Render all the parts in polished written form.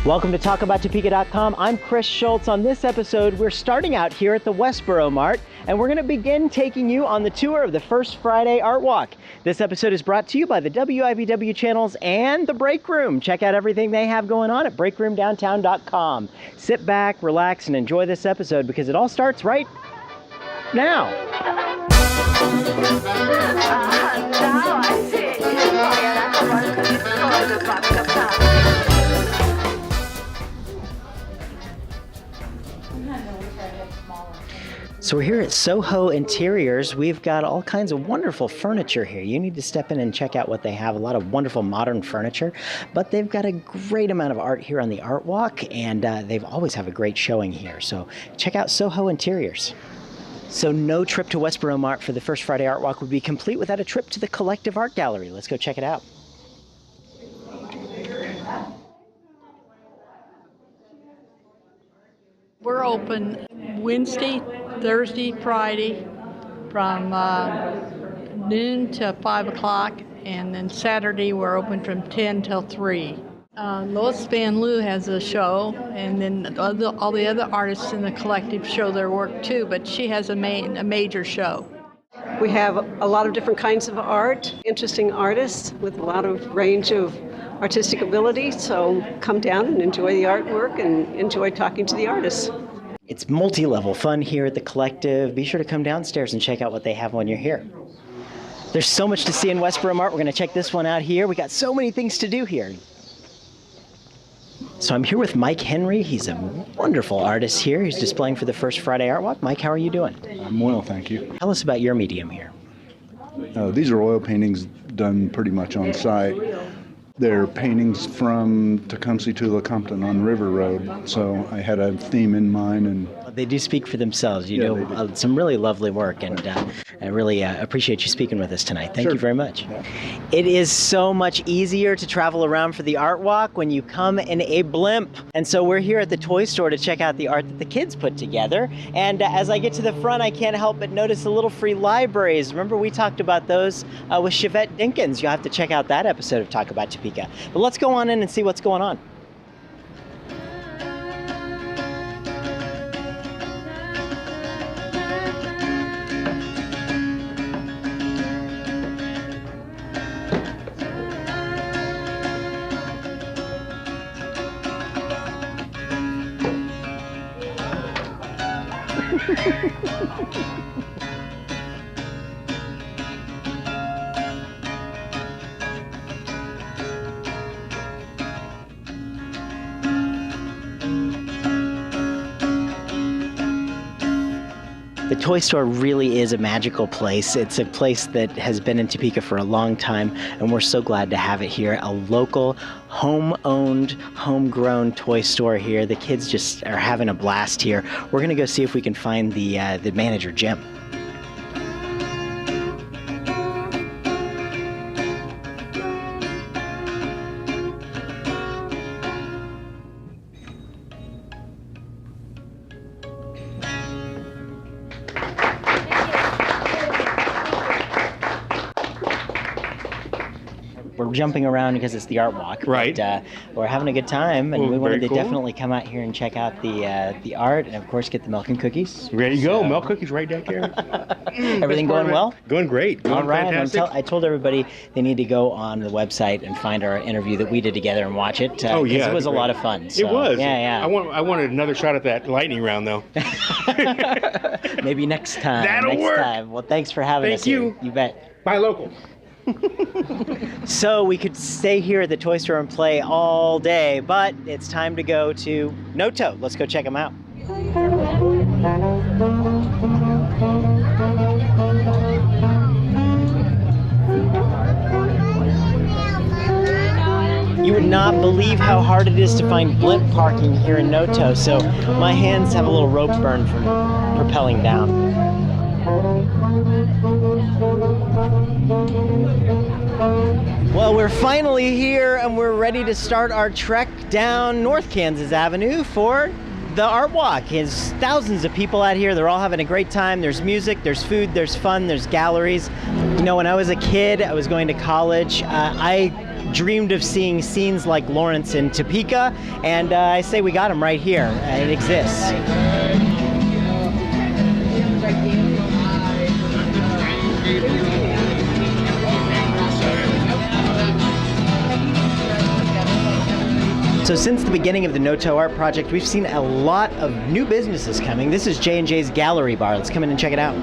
Welcome to TalkAboutTopeka.com. I'm Chris Schultz. On this episode, we're starting out here at the Westboro Mart, and we're going to begin taking you on the tour of the First Friday Art Walk. This episode is brought to you by the WIBW channels and the Break Room. Check out everything they have going on at breakroomdowntown.com. Sit back, relax, and enjoy this episode because it all starts right now. Now I see. So we're here at Soho Interiors. We've got all kinds of wonderful furniture here. You need to step in and check out what they have. A lot of wonderful modern furniture, but they've got a great amount of art here on the Art Walk, and they've always have a great showing here. So check out Soho Interiors. So no trip to Westboro Mart for the First Friday Art Walk would be complete without a trip to the Collective Art Gallery. Let's go check it out. We're open Wednesday, Thursday, Friday from noon to 5 o'clock, and then Saturday we're open from 10 till 3. Lois Van Loo has a show, and then all the other artists in the collective show their work too, but she has a major show. We have a lot of different kinds of art, interesting artists with a lot of range of artistic ability, so come down and enjoy the artwork and enjoy talking to the artists. It's multi-level fun here at the Collective. Be sure to come downstairs and check out what they have when you're here. There's so much to see in Westboro Mart. We're going to check this one out here. We got so many things to do here. So I'm here with Mike Henry. He's a wonderful artist here. He's displaying for the First Friday Art Walk. Mike, how are you doing? I'm well, thank you. Tell us about your medium here. These are oil paintings done pretty much on site. They're paintings from Tecumseh to Lecompton on River Road, so I had a theme in mind. And they do speak for themselves. You do some really lovely work, and I really appreciate you speaking with us tonight. Thank you very much. Yeah. It is so much easier to travel around for the Art Walk when you come in a blimp. And so we're here at the toy store to check out the art that the kids put together. And as I get to the front, I can't help but notice the little free libraries. Remember, we talked about those with Chevette Dinkins. You'll have to check out that episode of Talk About Topeka. But let's go on in and see what's going on. The toy store really is a magical place. It's a place that has been in Topeka for a long time, and we're so glad to have it here. A local, home-owned, homegrown toy store here. The kids just are having a blast here. We're going to go see if we can find the manager, Jim. We're jumping around because it's the Art Walk, right? But, we're having a good time, and we wanted to cool. definitely come out here and check out the art, and of course get the milk and cookies. Ready to go, milk cookies right back there. Everything going well? Going great. Going All right. fantastic. I told everybody they need to go on the website and find our interview that we did together and watch it. Oh yeah, it was a lot of fun. So, it was. Yeah. I wanted another shot at that lightning round though. Maybe next time. That'll next work. time. Well, thanks for having us. Thank you. Here. You bet. Buy local. So we could stay here at the toy store and play all day, but it's time to go to NOTO. Let's go check them out. You would not believe how hard it is to find blimp parking here in NOTO, so my hands have a little rope burn from propelling down. Well, we're finally here and we're ready to start our trek down North Kansas Avenue for the Art Walk. There's thousands of people out here. They're all having a great time. There's music, there's food, there's fun, there's galleries. You know, when I was a kid, I was going to college. I dreamed of seeing scenes like Lawrence in Topeka, and I say we got them right here. It exists. So since the beginning of the NOTO Art Project, we've seen a lot of new businesses coming. This is J&J's Gallery Bar. Let's come in and check it out.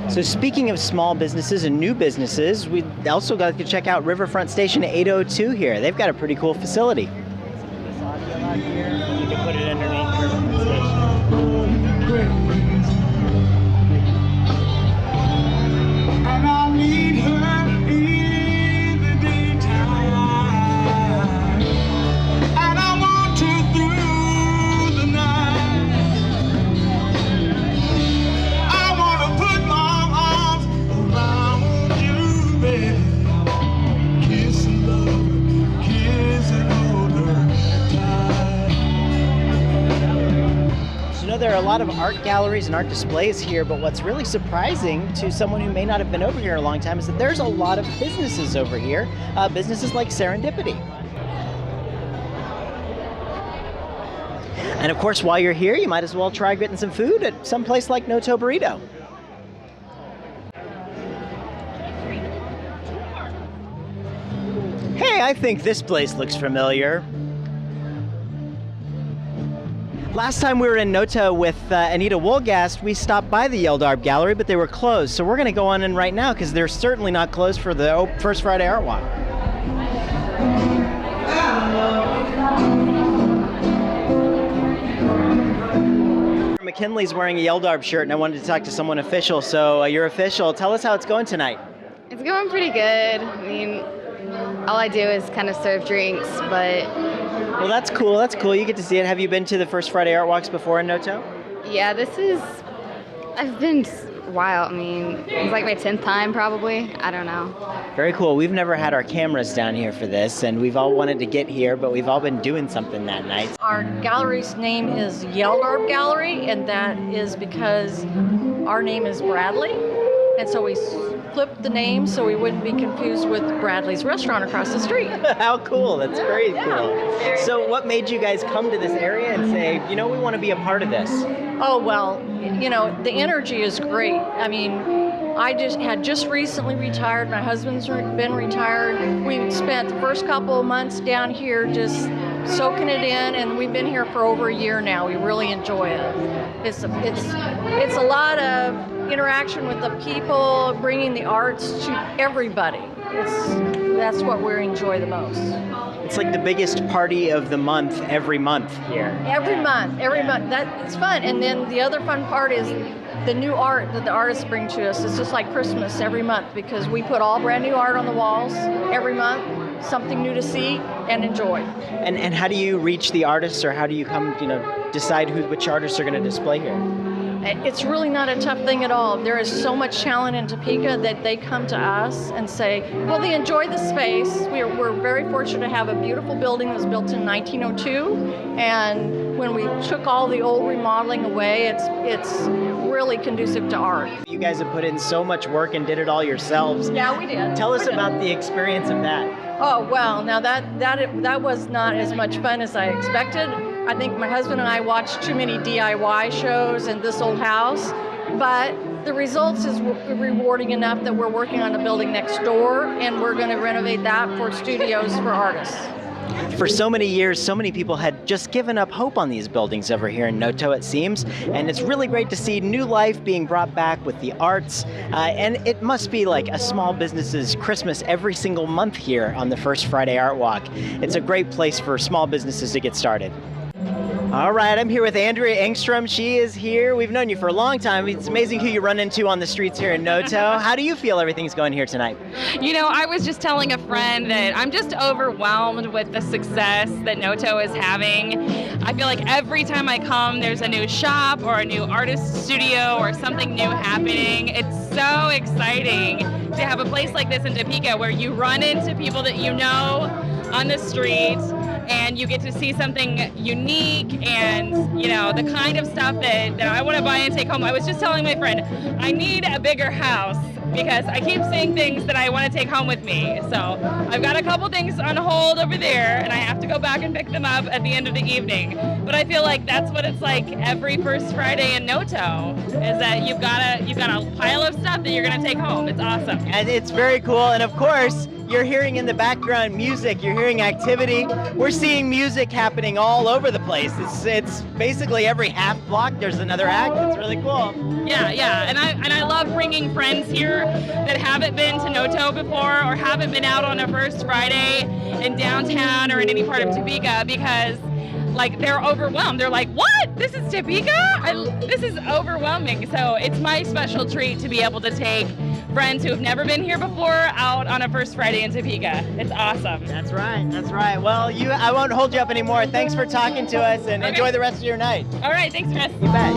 So speaking of small businesses and new businesses, we also got to check out Riverfront Station 802 here. They've got a pretty cool facility. You can put it underneath Riverfront Station. There are a lot of art galleries and art displays here, but what's really surprising to someone who may not have been over here a long time is that there's a lot of businesses over here, businesses like Serendipity. And of course, while you're here, you might as well try getting some food at some place like NOTO Burrito. Hey, I think this place looks familiar. Last time we were in NOTO with Anita Woolgast, we stopped by the Yeldarb Gallery, but they were closed. So we're going to go on in right now because they're certainly not closed for the First Friday Art Walk. McKinley's wearing a Yeldarb shirt, and I wanted to talk to someone official. So you're official. Tell us how it's going tonight. It's going pretty good. I mean, all I do is kind of serve drinks, but... Well, that's cool. That's cool. You get to see it. Have you been to the First Friday Art Walks before in NOTO? Yeah, I've been a while. I mean, it's like my 10th time probably. I don't know. Very cool. We've never had our cameras down here for this, and we've all wanted to get here, but we've all been doing something that night. Our gallery's name is Yeldarb Gallery, and that is because our name is Bradley, and so we flipped the name so we wouldn't be confused with Bradley's restaurant across the street. How cool. That's very cool. So what made you guys come to this area and say, you know, we want to be a part of this? Oh, well, you know, the energy is great. I mean, I just recently retired. My husband's been retired. We spent the first couple of months down here just soaking it in, and we've been here for over a year now. We really enjoy it. It's a lot of interaction with the people, bringing the arts to everybody. That's what we enjoy the most. It's like the biggest party of the month every month here. Every month. It's fun. And then the other fun part is the new art that the artists bring to us. It's just like Christmas every month because we put all brand new art on the walls every month, something new to see and enjoy. And how do you reach the artists, or how do you come, decide which artists are going to display here? It's really not a tough thing at all. There is so much talent in Topeka that they come to us and say, well, they enjoy the space. We're very fortunate to have a beautiful building that was built in 1902. And when we took all the old remodeling away, it's really conducive to art. You guys have put in so much work and did it all yourselves. Yeah, we did. Tell us about the experience of that. Oh, well, now that was not as much fun as I expected. I think my husband and I watched too many DIY shows in this old house, but the results is rewarding enough that we're working on a building next door, and we're going to renovate that for studios for artists. For so many years, so many people had just given up hope on these buildings over here in NOTO, it seems, and it's really great to see new life being brought back with the arts, and it must be like a small business's Christmas every single month here on the First Friday Art Walk. It's a great place for small businesses to get started. All right, I'm here with Andrea Engstrom. She is here. We've known you for a long time. It's amazing who you run into on the streets here in NOTO. How do you feel everything's going here tonight? You know, I was just telling a friend that I'm just overwhelmed with the success that NOTO is having. I feel like every time I come, there's a new shop or a new artist studio or something new happening. It's so exciting to have a place like this in Topeka where you run into people that you know on the street, and you get to see something unique and, you know, the kind of stuff that I want to buy and take home. I was just telling my friend, I need a bigger house because I keep seeing things that I want to take home with me. So I've got a couple things on hold over there, and I have to go back and pick them up at the end of the evening. But I feel like that's what it's like every first Friday in Noto, is that you've got a pile of stuff that you're going to take home. It's awesome. And it's very cool. And of course, you're hearing in the background music, you're hearing activity. We're seeing music happening all over the place. It's basically every half block there's another act. It's really cool. Yeah, and I love bringing friends here that haven't been to Noto before or haven't been out on a first Friday in downtown or in any part of Topeka, because like they're overwhelmed. They're like, what? This is Topeka? This is overwhelming. So it's my special treat to be able to take friends who have never been here before out on a first Friday in Topeka. It's awesome. That's right. Well, I won't hold you up anymore. Thanks for talking to us, and enjoy the rest of your night. All right, thanks, Chris. You bet.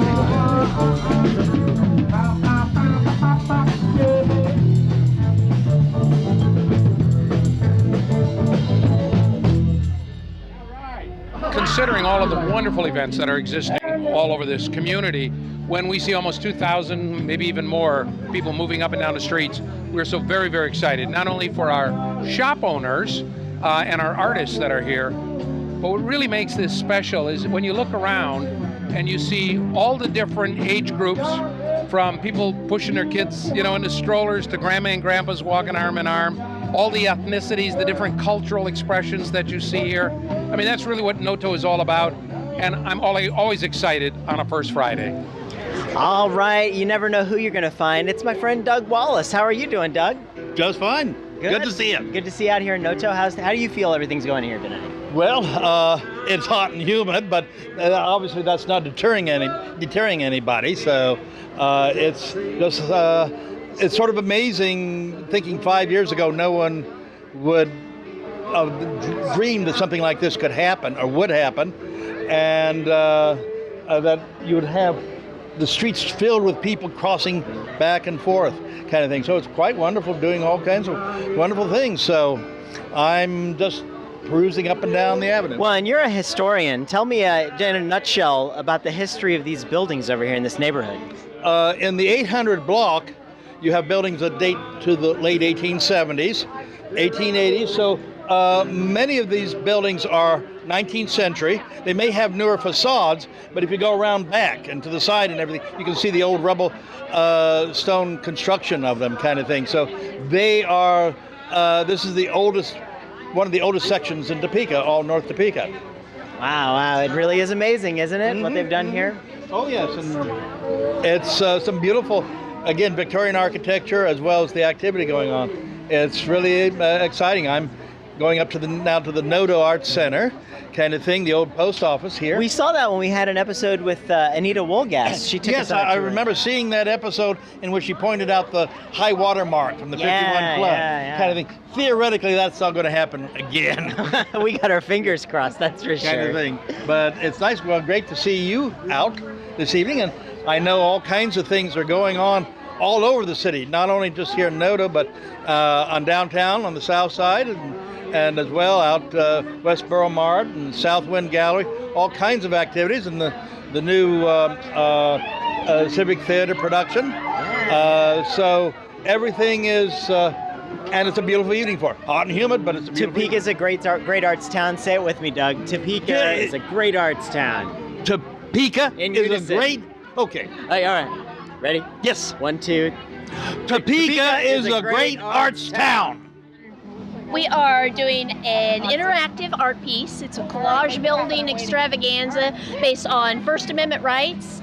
Considering all of the wonderful events that are existing all over this community, when we see almost 2,000, maybe even more people moving up and down the streets, we're so very, very excited, not only for our shop owners and our artists that are here, but what really makes this special is when you look around and you see all the different age groups, from people pushing their kids, you know, into strollers, to grandma and grandpas walking arm in arm, all the ethnicities, the different cultural expressions that you see here. I mean, that's really what Noto is all about, and I'm always excited on a first Friday. All right, you never know who you're going to find. It's my friend Doug Wallace. How are you doing, Doug? Just fine. Good to see you. Good to see you out here in Noto. How do you feel everything's going here tonight? Well, it's hot and humid, but obviously that's not deterring anybody. So it's just it's sort of amazing thinking 5 years ago no one would have dreamed that something like this could happen or would happen, and that you would have the streets filled with people crossing back and forth, kind of thing. So it's quite wonderful, doing all kinds of wonderful things. So I'm just perusing up and down the avenue. Well, and you're a historian. Tell me in a nutshell about the history of these buildings over here in this neighborhood. In the 800 block, you have buildings that date to the late 1870s, 1880s. So many of these buildings are 19th century. They may have newer facades, but if you go around back and to the side and everything, you can see the old rubble stone construction of them, kind of thing. So they are, this is one of the oldest sections in Topeka, all North Topeka. Wow, it really is amazing, isn't it, what they've done here? Oh yes, and it's some beautiful, again, Victorian architecture as well as the activity going on. It's really exciting. I'm going up now to the NOTO Arts Center, kind of thing, the old post office here. We saw that when we had an episode with Anita Woolgas. She took us on a I tour. remember seeing that episode in which she pointed out the high water mark from the 51 flood, kind of thing. Theoretically, that's not going to happen again. We got our fingers crossed, that's for sure. Kind of thing. But it's nice. Well, great to see you out this evening, and I know all kinds of things are going on all over the city, not only just here in Noto, but on downtown, on the south side, and as well out Westboro Mart and Southwind Gallery, all kinds of activities, and the new Civic Theater production. So everything is, and it's a beautiful evening for it. Hot and humid, but it's a beautiful Topeka is a great arts town. Say it with me, Doug. Topeka is a great arts town. Topeka is a great, okay. Hey, all right. Ready? Yes. 1, 2. Topeka is a great arts town. We are doing an interactive art piece. It's a collage building extravaganza based on First Amendment rights.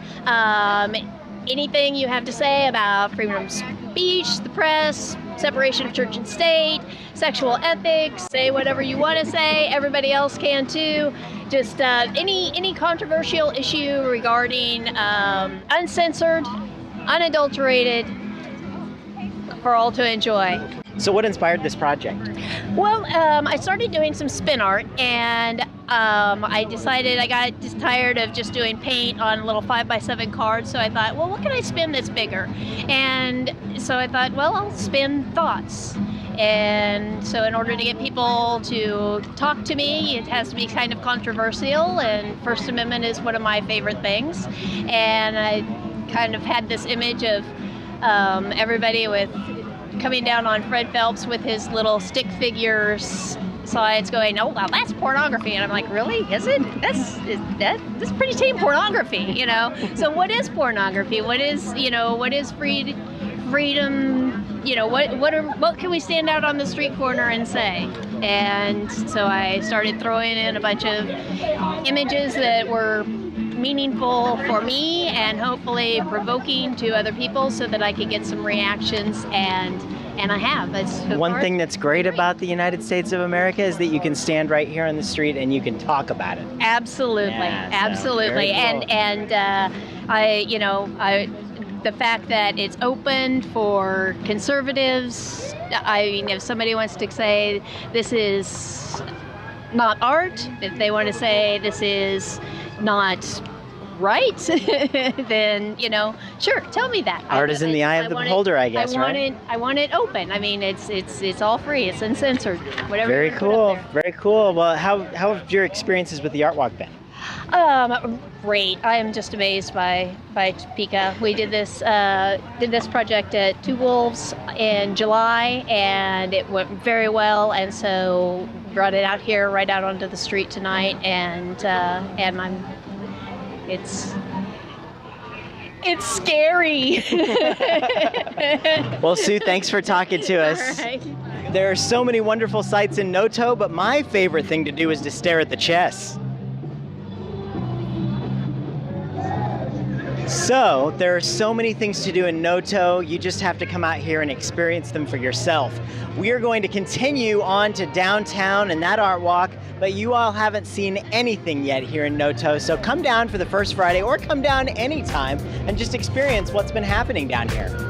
Anything you have to say about freedom of speech, the press, separation of church and state, sexual ethics, say whatever you want to say. Everybody else can too. Just any controversial issue regarding uncensored, unadulterated, for all to enjoy. So what inspired this project? Well, I started doing some spin art, and I decided I got just tired of just doing paint on little 5x7 cards, so I thought, well, what can I spin that's bigger? And so I thought, well, I'll spin thoughts. And so in order to get people to talk to me, it has to be kind of controversial, and First Amendment is one of my favorite things. And I kind of had this image of everybody with coming down on Fred Phelps with his little stick figures signs going, oh, well, that's pornography. And I'm like, really? Is it? That's pretty tame pornography, you know? So what is pornography? What is freedom? You know, what can we stand out on the street corner and say? And so I started throwing in a bunch of images that were meaningful for me and hopefully provoking to other people so that I could get some reactions, and I have. One thing that's great about the United States of America is that you can stand right here on the street and you can talk about it. Absolutely, absolutely. Cool. And the fact that it's open for conservatives. I mean, if somebody wants to say this is not art, if they want to say this is not right, then, you know, sure, tell me that. Art is in the eye of the beholder, I guess, right? I want it open. I mean, it's all free. It's uncensored. Whatever. Very cool. Very cool. Well, how have your experiences with the art walk been? Great. I am just amazed by Topeka. We did this project at Two Wolves in July, and it went very well. And so brought it out here, right out onto the street tonight, and it's scary. Well, Sue, thanks for talking to us. All right. There are so many wonderful sights in NOTO, but my favorite thing to do is to stare at the chess. So, there are so many things to do in NOTO, you just have to come out here and experience them for yourself. We are going to continue on to downtown and that art walk, but you all haven't seen anything yet here in NOTO, so come down for the first Friday or come down anytime and just experience what's been happening down here.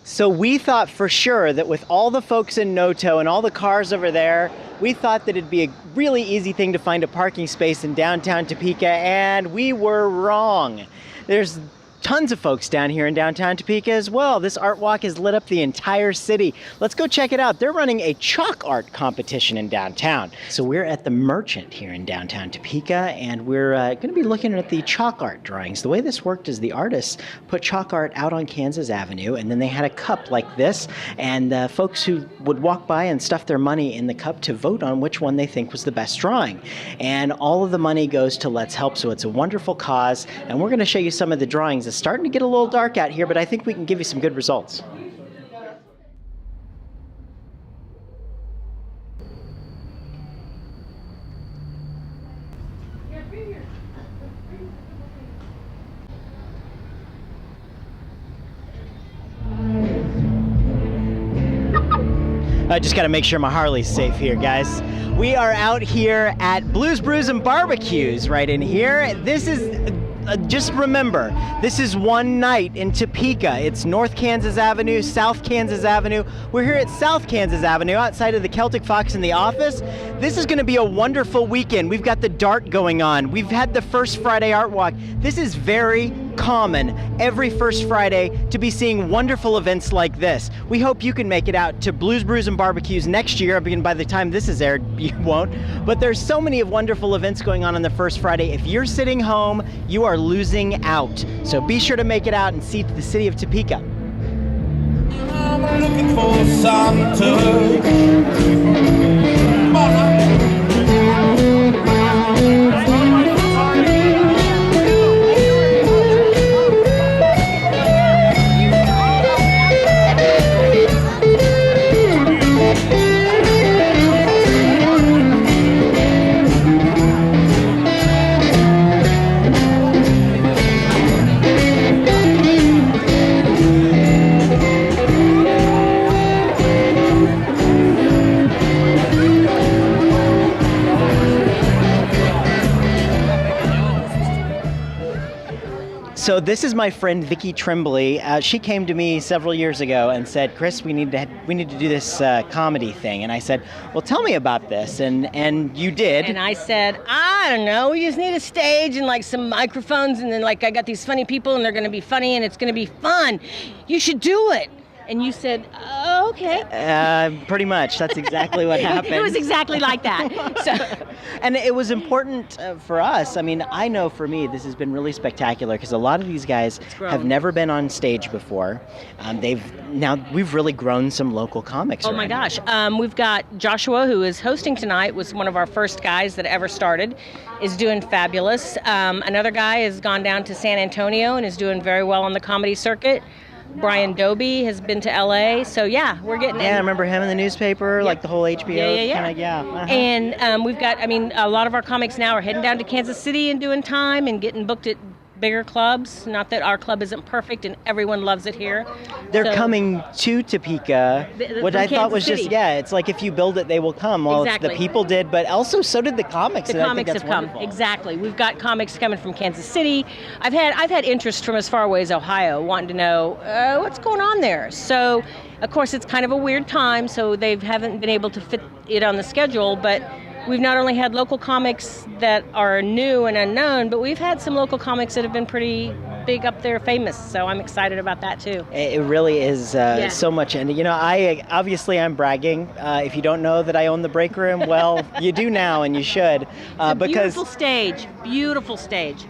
So we thought for sure that with all the folks in NOTO and all the cars over there, we thought that it'd be a really easy thing to find a parking space in downtown Topeka, and we were wrong. There's tons of folks down here in downtown Topeka as well. This art walk has lit up the entire city. Let's go check it out. They're running a chalk art competition in downtown. So we're at the Merchant here in downtown Topeka, and we're going to be looking at the chalk art drawings. The way this worked is the artists put chalk art out on Kansas Avenue, and then they had a cup like this, and folks who would walk by and stuff their money in the cup to vote on which one they think was the best drawing. And all of the money goes to Let's Help, so it's a wonderful cause, and we're going to show you some of the drawings. It's starting to get a little dark out here, but I think we can give you some good results. I just got to make sure my Harley's safe here, guys. We are out here at Blues Brews and BBQs right in here. This is just remember, this is one night in Topeka. It's North Kansas Avenue, South Kansas Avenue. We're here at South Kansas Avenue outside of the Celtic Fox in the office. This is going to be a wonderful weekend. We've got the Dart going on. We've had the First Friday Art Walk. This is very common every First Friday to be seeing wonderful events like this. We hope you can make it out to Blues Brews and BBQs next year. I mean, by the time this is aired, you won't. But there's so many wonderful events going on the First Friday. If you're sitting home, you are losing out. So be sure to make it out and see the city of Topeka. I'm looking for Santa. this is my friend Vicki Tremblay. She came to me several years ago and said, "Chris, we need to do this comedy thing." And I said, "Well, tell me about this." And you did. And I said, "I don't know. We just need a stage and like some microphones, and then like I got these funny people, and they're going to be funny, and it's going to be fun. You should do it." And you said, oh, "Okay." Pretty much. That's exactly what happened. It was exactly like that. So. And it was important for us. I mean, I know for me, this has been really spectacular because a lot of these guys have never been on stage before. We've really grown some local comics. Oh my gosh. We've got Joshua, who is hosting tonight, was one of our first guys that ever started, is doing fabulous. Another guy has gone down to San Antonio and is doing very well on the comedy circuit. Brian Doby has been to LA, so yeah, we're getting. Yeah, I remember him in the newspaper, like the whole HBO. Yeah. And we've got. I mean, a lot of our comics now are heading down to Kansas City and doing time and getting booked at bigger clubs. Not that our club isn't perfect and everyone loves it here. They're coming to Topeka. What I thought was just, it's like if you build it, they will come. Well, exactly. The people did, but also so did the comics. The comics have come. Exactly. We've got comics coming from Kansas City. I've had interest from as far away as Ohio wanting to know what's going on there. So, of course, it's kind of a weird time, so they haven't been able to fit it on the schedule, but we've not only had local comics that are new and unknown, but we've had some local comics that have been pretty big up there, famous. So I'm excited about that too. It really is so much. And, I'm bragging. If you don't know that I own the break room, well, you do now and you should. Beautiful stage.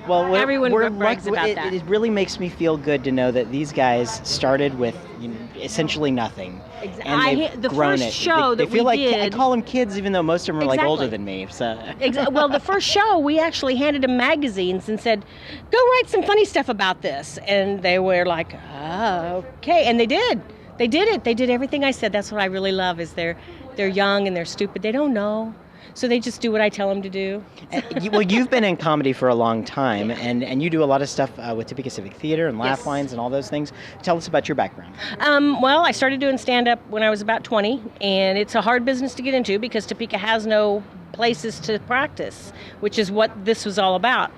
Well, everyone brags about that. It really makes me feel good to know that these guys started with essentially nothing. And they've grown it. They feel like I call them kids, even though most of them are like older than me. So. Well, the first show, we actually handed them magazines and said, "Go write some funny stuff about this." And they were like, "Oh, okay." And they did. They did it. They did everything I said. That's what I really love is they're young and they're stupid. They don't know. So they just do what I tell them to do. Well, you've been in comedy for a long time, and you do a lot of stuff with Topeka Civic Theater and Laugh Lines and all those things. Tell us about your background. Well, I started doing stand-up when I was about 20, and it's a hard business to get into because Topeka has no places to practice, which is what this was all about.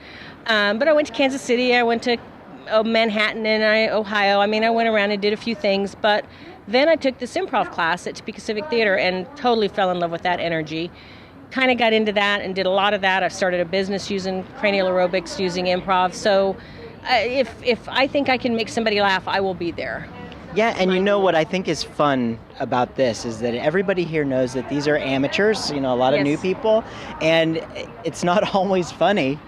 But I went to Kansas City, I went to Manhattan and Ohio. I mean, I went around and did a few things, but then I took this improv class at Topeka Civic Theater and totally fell in love with that energy. Kind of got into that and did a lot of that. I've started a business using cranial aerobics, using improv. So if I think I can make somebody laugh, I will be there. Yeah, and you know what I think is fun about this is that everybody here knows that these are amateurs, a lot of new people, and it's not always funny.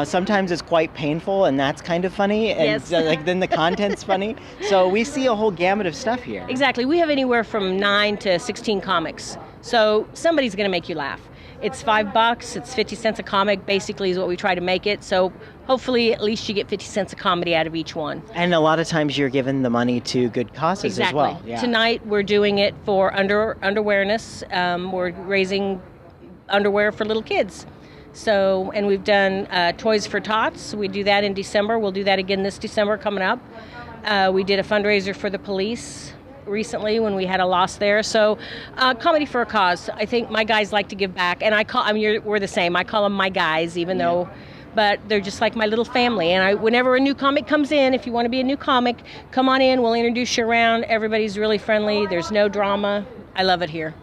Sometimes it's quite painful, and that's kind of funny, and then the content's funny. So we see a whole gamut of stuff here. Exactly. We have anywhere from 9 to 16 comics. So somebody's going to make you laugh. It's $5. It's 50 cents a comic, basically, is what we try to make it. So hopefully at least you get 50 cents of comedy out of each one. And a lot of times you're giving the money to good causes as well. Yeah. Tonight we're doing it for underwearness. We're raising underwear for little kids. So, and we've done Toys for Tots. We do that in December. We'll do that again this December coming up. We did a fundraiser for the police recently when we had a loss there. So, comedy for a cause. I think my guys like to give back, and we're the same. I call them my guys, even though, but they're just like my little family. And whenever a new comic comes in, if you want to be a new comic, come on in. We'll introduce you around. Everybody's really friendly. There's no drama. I love it here.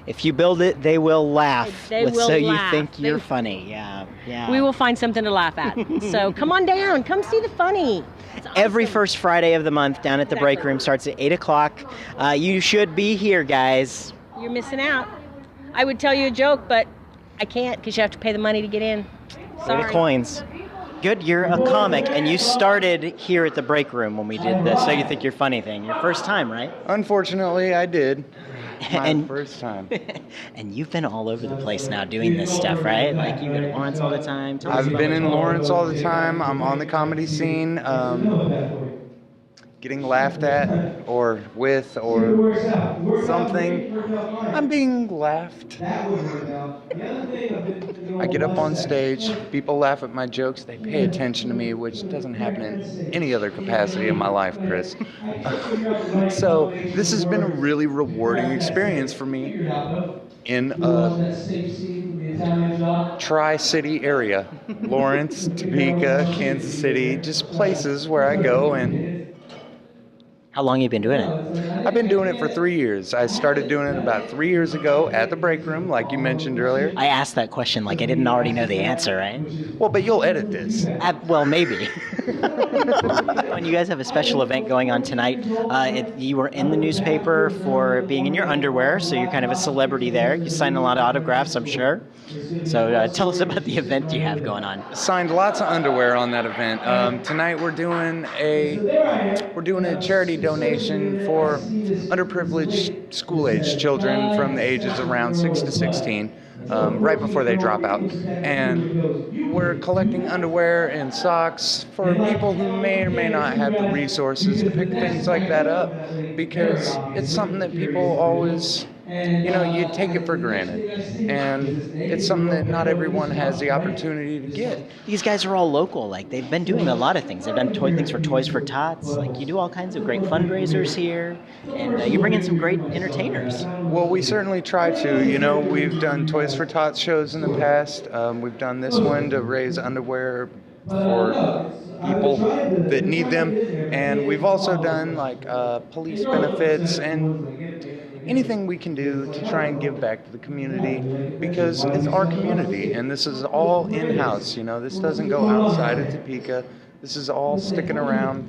If you build it, they will laugh. So you think you're funny. Yeah. We will find something to laugh at. So come on down. Come see the funny. Awesome. Every first Friday of the month down at the break room starts at 8 o'clock. You should be here, guys. You're missing out. I would tell you a joke, but I can't because you have to pay the money to get in. Sorry. Pay the coins. Good, you're a comic, and you started here at the break room when we did the So You Think You're Funny thing. Your first time, right? Unfortunately, I did. My first time. And you've been all over the place now doing this stuff, right? Like you go to Lawrence all the time. I've been in Lawrence all the time. I'm on the comedy scene. Getting laughed at or with or something. I'm being laughed. I get up on stage, people laugh at my jokes, they pay attention to me, which doesn't happen in any other capacity in my life, Chris. So this has been a really rewarding experience for me in a tri-city area. Lawrence, Topeka, Kansas City, just places where I go. And How long have you been doing it? I've been doing it for 3 years. I started doing it about 3 years ago at the break room, like you mentioned earlier. I asked that question like I didn't already know the answer, right? Well, but you'll edit this. Well, maybe. And you guys have a special event going on tonight. You were in the newspaper for being in your underwear, so you're kind of a celebrity there. You signed a lot of autographs, I'm sure. So tell us about the event you have going on. Signed lots of underwear on that event. Tonight we're doing a charity donation for underprivileged school-age children from the ages around 6 to 16. Right before they drop out. And we're collecting underwear and socks for people who may or may not have the resources to pick things like that up, because it's something that people always, you take it for granted. And it's something that not everyone has the opportunity to get. These guys are all local. Like, they've been doing a lot of things. They've done things for Toys for Tots. Like, you do all kinds of great fundraisers here. And you bring in some great entertainers. Well, we certainly try to. We've done Toys for Tots shows in the past. We've done this one to raise underwear for people that need them. And we've also done, police benefits and anything we can do to try and give back to the community, because it's our community, and this is all in-house. This doesn't go outside of Topeka. This is all sticking around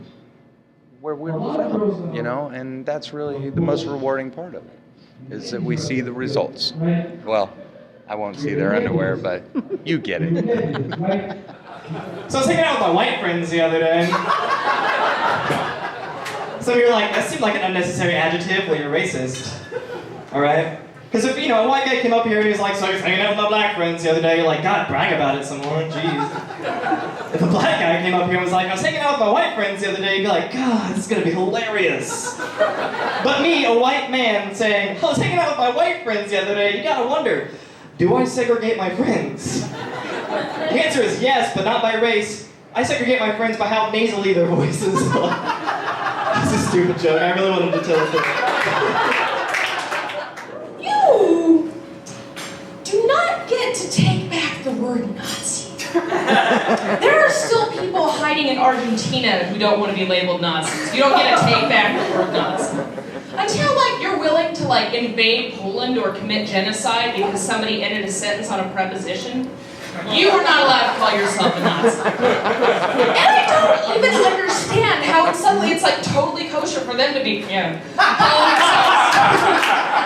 where we're from, and that's really the most rewarding part of it, is that we see the results. Well, I won't see their underwear, but you get it. So I was hanging out with my white friends the other day. So you're like, that seemed like an unnecessary adjective. Well, you're racist. Alright? Because if, a white guy came up here and he was like, so I was hanging out with my black friends the other day, you're like, God, brag about it some more, jeez. If a black guy came up here and was like, I was hanging out with my white friends the other day, you'd be like, God, this is gonna be hilarious. But me, a white man, saying, I was hanging out with my white friends the other day, you gotta wonder, do I segregate my friends? The answer is yes, but not by race. I segregate my friends by how nasally their voices are. It's a stupid joke. I really wanted to tell it. You do not get to take back the word Nazi. There are still people hiding in Argentina who don't want to be labeled Nazis. You don't get to take back the word Nazi. Until, you're willing to, invade Poland or commit genocide because somebody ended a sentence on a preposition, you are not allowed to call yourself a Nazi. And I don't even understand how suddenly it's totally kosher for them to be, calling themselves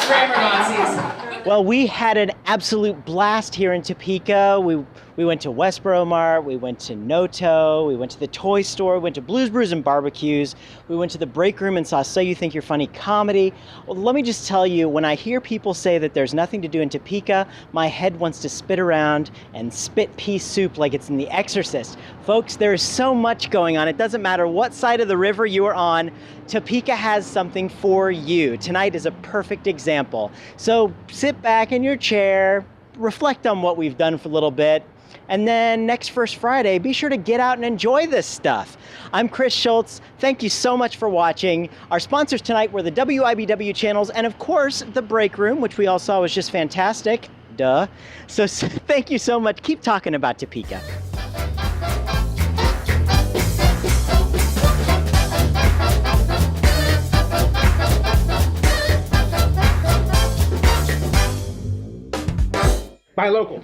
grammar Nazis. Well, we had an absolute blast here in Topeka. We went to Westboro Mart, we went to NOTO, we went to the toy store, we went to Blues Brews and Barbecues, we went to the break room and saw So You Think You're Funny comedy. Well, let me just tell you, when I hear people say that there's nothing to do in Topeka, my head wants to spit around and spit pea soup like it's in The Exorcist. Folks, there is so much going on. It doesn't matter what side of the river you are on, Topeka has something for you. Tonight is a perfect example. So sit back in your chair, reflect on what we've done for a little bit, and then next First Friday, be sure to get out and enjoy this stuff. I'm Chris Schultz. Thank you so much for watching. Our sponsors tonight were the WIBW channels and, of course, the break room, which we all saw was just fantastic. Duh. So thank you so much. Keep talking about Topeka. Buy local.